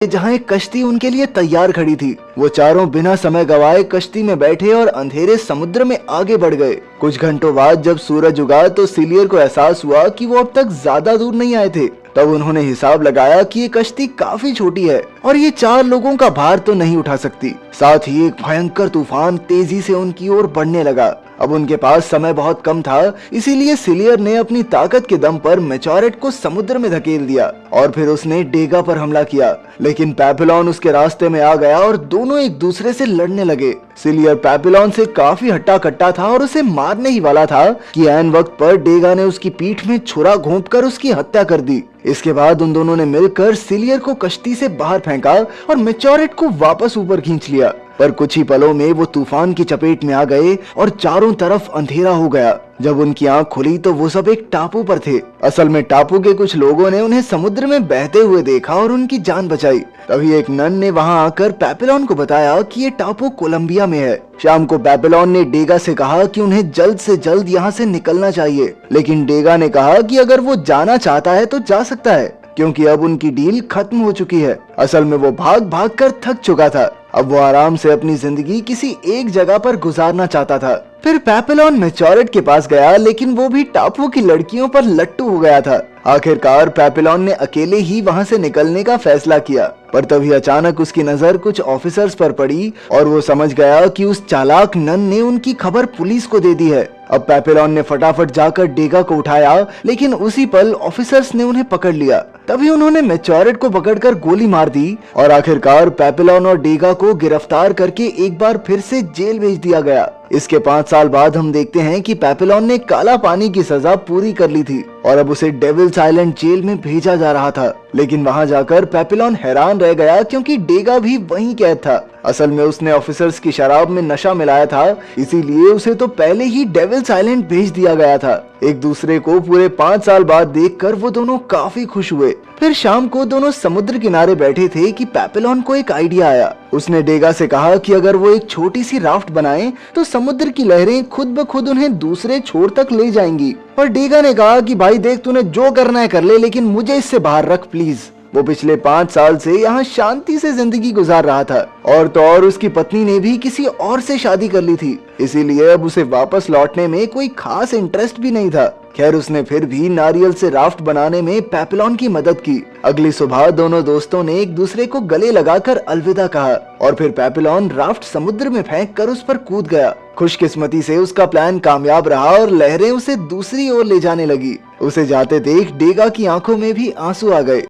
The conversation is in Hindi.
जहाँ एक कश्ती उनके लिए तैयार खड़ी थी। वो चारों बिना समय गवाए कश्ती में बैठे और अंधेरे समुद्र में आगे बढ़ गए। कुछ घंटों बाद जब सूरज उगा तो सिलियर को एहसास हुआ कि वो अब तक ज्यादा दूर नहीं आए थे। तब उन्होंने हिसाब लगाया कि ये कश्ती काफी छोटी है और ये 4 लोगों का भार तो नहीं उठा सकती। साथ ही एक भयंकर तूफान तेजी से उनकी ओर बढ़ने लगा। अब उनके पास समय बहुत कम था, इसीलिए सिलियर ने अपनी ताकत के दम पर मेचोरेट को समुद्र में धकेल दिया और फिर उसने डेगा पर हमला किया। लेकिन पैपिलॉन उसके रास्ते में आ गया और दोनों एक दूसरे से लड़ने लगे। सिलियर पैपिलॉन से काफी हट्टा कट्टा था और उसे मारने ही वाला था कि ऐन वक्त पर डेगा ने उसकी पीठ में छुरा घोंपकर उसकी हत्या कर दी। इसके बाद उन दोनों ने मिलकर सिलियर को कश्ती से बाहर फेंका और मेचोरेट को वापस ऊपर खींच लिया। पर कुछ ही पलों में वो तूफान की चपेट में आ गए और चारों तरफ अंधेरा हो गया। जब उनकी आंख खुली तो वो सब एक टापू पर थे। असल में टापू के कुछ लोगों ने उन्हें समुद्र में बहते हुए देखा और उनकी जान बचाई। तभी एक नन ने वहां आकर पैपिलॉन को बताया कि ये टापू कोलंबिया में है। शाम को पैपिलॉन ने डेगा से कहा कि उन्हें जल्द से जल्द यहाँ से निकलना चाहिए, लेकिन डेगा ने कहा कि अगर वो जाना चाहता है तो जा सकता है, क्योंकि अब उनकी डील खत्म हो चुकी है। असल में वो भाग भाग कर थक चुका था। अब वो आराम से अपनी जिंदगी किसी एक जगह पर गुजारना चाहता था। फिर पैपिलॉन मेचोरेट के पास गया, लेकिन वो भी टापू की लड़कियों पर लट्टू हो गया था। आखिरकार पैपिलॉन ने अकेले ही वहां से निकलने का फैसला किया, पर तभी अचानक उसकी नजर कुछ ऑफिसर्स पर पड़ी और वो समझ गया कि उस चालाक नन ने उनकी खबर पुलिस को दे दी है। अब पैपिलॉन ने फटाफट जाकर डेगा को उठाया, लेकिन उसी पल ऑफिसर्स ने उन्हें पकड़ लिया। तभी उन्होंने मेचोरेट को पकड़कर गोली मार दी और आखिरकार पैपिलॉन और डेगा को गिरफ्तार करके एक बार फिर से जेल भेज दिया गया। इसके 5 साल बाद हम देखते हैं कि पैपिलॉन ने काला पानी की सजा पूरी कर ली थी और अब उसे डेविल्स आइलैंड जेल में भेजा जा रहा था। लेकिन वहां जाकर पैपिलॉन हैरान रह गया, क्योंकि डेगा भी वहीं कैद था। असल में उसने ऑफिसर्स की शराब में नशा मिलाया था, इसीलिए उसे तो पहले ही डेविल्स आइलैंड भेज दिया गया था। एक दूसरे को पूरे 5 साल बाद देखकर वो दोनों काफी खुश हुए। फिर शाम को दोनों समुद्र किनारे बैठे थे कि पैपिलॉन को एक आइडिया आया। उसने डेगा से कहा कि अगर वो एक छोटी सी राफ्ट बनाए तो समुद्र की लहरें खुद ब खुद उन्हें दूसरे छोर तक ले जाएंगी। पर डेगा ने कहा कि भाई देख, तूने जो करना है कर ले, लेकिन मुझे इससे बाहर रख प्लीज। वो पिछले 5 साल से यहाँ शांति से जिंदगी गुजार रहा था और तो और उसकी पत्नी ने भी किसी और से शादी कर ली थी, इसीलिए अब उसे वापस लौटने में कोई खास इंटरेस्ट भी नहीं था। खैर, उसने फिर भी नारियल से राफ्ट बनाने में पैपिलॉन की मदद की। अगली सुबह दोनों दोस्तों ने एक दूसरे को गले लगाकर अलविदा कहा और फिर पैपिलॉन राफ्ट समुद्र में फेंक कर उस पर कूद गया। खुशकिस्मती से उसका प्लान कामयाब रहा और लहरें उसे दूसरी ओर ले जाने लगी। उसे जाते देख डेगा की आंखों में भी आंसू आ गए।